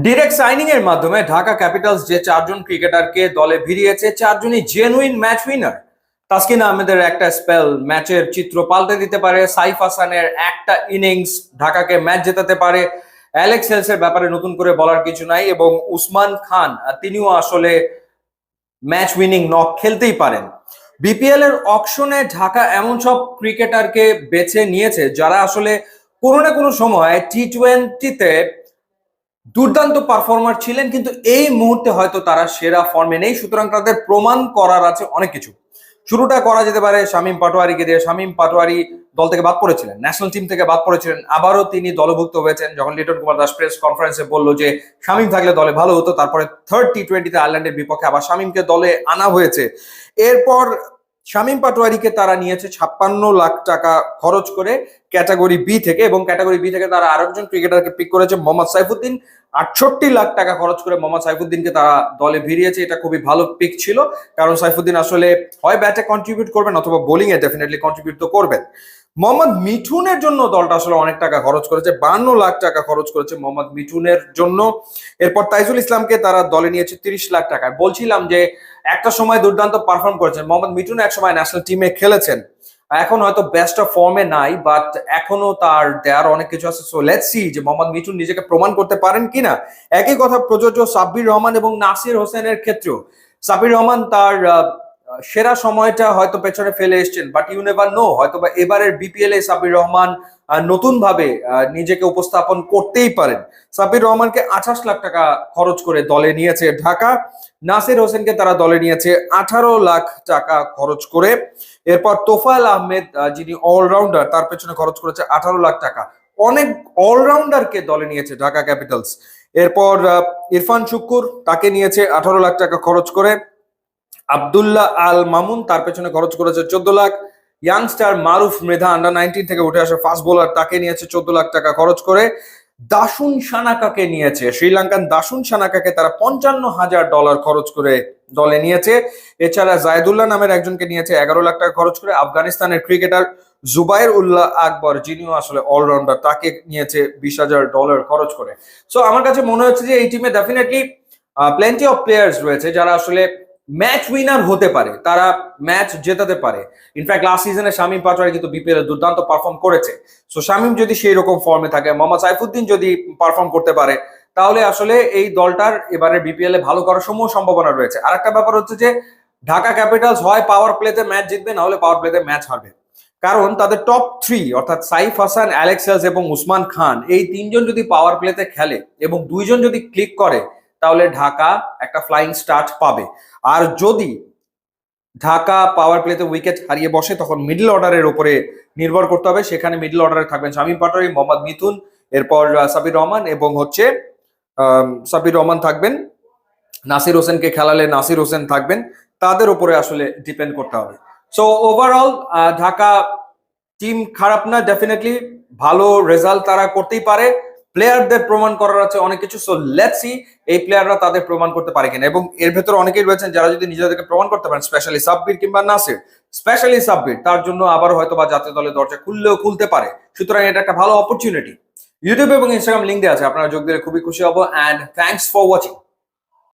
Direct signing এর মাধ্যমে Dhaka Capitals যে চারজন ক্রিকেটারকে দলে ভিড়িয়েছে, চারজনই জেনুইন ম্যাচ উইনার। তাসকিন আহমেদের একটা স্পেল ম্যাচের চিত্র পাল্টে দিতে পারে, সাইফ হাসানের একটা ইনিংস ঢাকাকে ম্যাচ জেতাতে পারে, অ্যালেক্স হেলসের ব্যাপারে নতুন করে বলার কিছু নাই, এবং উসমান খান তিনিও আসলে ম্যাচ উইনিং নক খেলতেই পারেন। বিপিএল এর অকশনে ঢাকা এমন সব ক্রিকেটারকে বেছে নিয়েছে যারা আসলে কোনো না কোনো সময় টি-20-তে দুর্দান্ত পারফর্মার ছিলেন, কিন্তু এই মুহূর্তে হয়তো তারা সেরা ফর্মে নেই। সুতরাং তাদের প্রমাণ করার আছে অনেক কিছু। শুরুটা করা যেতে পারে শামীম পাটোয়ারিকে দিয়ে। শামীম পাটোয়ারি দল থেকে বাদ পড়েছিলেন, ন্যাশনাল টিম থেকে বাদ পড়েছিলেন, আবারও তিনি দলভুক্ত হয়েছেন যখন লিটন কুমার দাস প্রেস কনফারেন্সে বলল যে শামীম থাকলে দলে ভালো হতো। তারপরে থার্ড টি-20তে আয়ারল্যান্ডের বিপক্ষে আবার শামীমকে দলে আনা হয়েছে। এরপর শামীম পাটোয়ারিকে তারা নিয়েছে 56 লাখ টাকা খরচ করে ক্যাটাগরি বি থেকে, এবং ক্যাটাগরি বি থেকে তারা আরেকজন ক্রিকেটারকে পিক করেছে মোহাম্মদ সাইফুদ্দিন। 68 লাখ টাকা খরচ করে মোহাম্মদ সাইফুদ্দিনকে তারা দলে ভিড়িয়েছে। এটা খুবই ভালো পিক ছিল, কারণ সাইফুদ্দিন আসলে হয় ব্যাটে কন্ট্রিবিউট করবেন অথবা বোলিং এ ডেফিনেটলি কন্ট্রিবিউট তো করবেন। মোহাম্মদ মিঠুনের জন্য দলটা আসলে অনেক টাকা খরচ করেছে, 52 লাখ টাকা খরচ করেছে মোহাম্মদ মিঠুনের জন্য। এরপর তাইজুল ইসলামকে তারা দলে নিয়েছে 30 লাখ টাকায়। বলছিলাম যে একটা সময় দুর্দান্ত পারফর্ম করেছেন মোহাম্মদ মিঠুন, এক সময় ন্যাশনাল টিমে খেলেছেন, এখন হয়তো বেস্ট অফ ফর্মে নাই, বাট এখনো তার দেয়ার অনেক কিছু আছে। সো লেটস সি যে মোহাম্মদ মিঠুন নিজেকে প্রমাণ করতে পারেন কিনা। একই কথা প্রযোজ্য সাব্বির রহমান এবং নাসির হোসেনের ক্ষেত্রেও। সাব্বির রহমান তার সেরা সময়টা হয়তো পেছনে ফেলে এসছেন, বাট ইউ নেভার নো, হয়তো বা এবারের বিপিএল এ সাব্বির রহমান নতুন ভাবে নিজেকে উপস্থাপন করতেই পারেন। সাব্বির রহমানকে 28 লাখ টাকা খরচ করে দলে নিয়েছে ঢাকা। নাসির হোসেনকে তারা দলে নিয়েছে 18 লাখ টাকা খরচ করে। এরপর তোফায়েল আহমেদ যিনি অলরাউন্ডার, তার পেছনে খরচ করেছে 18 লাখ টাকা। অনেক অলরাউন্ডারকে দলে নিয়েছে ঢাকা ক্যাপিটালস। এরপর ইরফান শুক্কুর, তাকে নিয়েছে 18 লাখ টাকা খরচ করে। আব্দুল্লাহ আল মামুন, তার পেছনে খরচ করেছে 14 লাখ। ইয়াংস্টার মারুফ মৃধা আন্ডার-19 থেকে উঠে আসা ফাস্ট বোলার, তাকে নিয়েছে 14 লাখ টাকা খরচ করে। দাসুন সানাকাকে নিয়েছে, শ্রীলঙ্কান দাসুন সানাকাকে তারা $55,000 খরচ করে দলে নিয়েছে। এছাড়া জায়দুল্লাহ নামের একজনকে নিয়েছে 11 লাখ টাকা খরচ করে। আফগানিস্তানের ক্রিকেটার জুবাইর উল্লাহ আকবর, যিনিও আসলে অলরাউন্ডার, তাকে নিয়েছে $20,000 খরচ করে। সো আমার কাছে মনে হচ্ছে যে এই টিমে ডেফিনেটলি প্লেন্টি অফ প্লেয়ার্স রয়েছে যারা আসলে ম্যাচ উইনার হতে পারে, তারা ম্যাচ জেতাতে পারে। ইনফ্যাক্ট লাস্ট সিজনে শামীম পাটোয়ারি কিন্তু বিপিএল এ দুর্দান্ত পারফর্ম করেছে। সো শামীম যদি সেই রকম ফর্মে থাকে, মোহাম্মদ সাইফুদ্দিন যদি পারফর্ম করতে পারে, তাহলে আসলে এই দলটার এবারে বিপিএল এ ভালো করার সম্ভাবনা রয়েছে। আর একটা ব্যাপার হচ্ছে যে ঢাকা ক্যাপিটালস হয় পাওয়ার প্লেতে ম্যাচ জিতবে, না হলে পাওয়ার প্লেতে ম্যাচ হারবে। কারণ তাদের টপ 3 অর্থাৎ সাইফ হাসান, অ্যালেক্স হেলস এবং উসমান খান, এই তিনজন যদি পাওয়ার প্লেতে খেলে এবং দুইজন যদি ক্লিক করে, তাহলে ঢাকা একটা ফ্লাইং স্টার্ট পাবে। আর যদি ঢাকা পাওয়ার প্লেতে উইকেট হারিয়ে বসে, তখন মিডল অর্ডারের উপরে নির্ভর করতে হবে। সেখানে মিডল অর্ডারে থাকবেন শামীম পাটোয়ারি, মোহাম্মদ মিথুন, এরপর সাব্বির রহমান, এবং সাব্বির রহমান থাকবেন। নাসির হোসেনকে খেলালে নাসির হোসেন থাকবেন। তাদের উপরে আসলে ডিপেন্ড করতে হবে। সো ওভারঅল ঢাকা টিম খারাপ না, ডেফিনেটলি ভালো রেজাল্ট তারা করতেই পারে। প্লেয়ারদের প্রমাণ করার আছে অনেক কিছু। সো লেটস সি এই প্লেয়াররা তাদের প্রমাণ করতে পারে কিনা। এবং এর ভেতরে অনেকেই রয়েছেন যারা যদি নিজেদেরকে প্রমাণ করতে পারেন, স্পেশালি সাব্বির কিংবা নাসির। স্পেশালি সাব্বির, তার জন্য আবার হয়তো বা জাতীয় দলের দরজা খুলতে পারে। সুতরাং এটা একটা ভালো অপরচুনিটি। ইউটিউব এবং ইনস্টাগ্রাম লিঙ্ক দেওয়া আছে, আপনারা যোগ দিলে খুবই খুশি হব। And thanks for watching.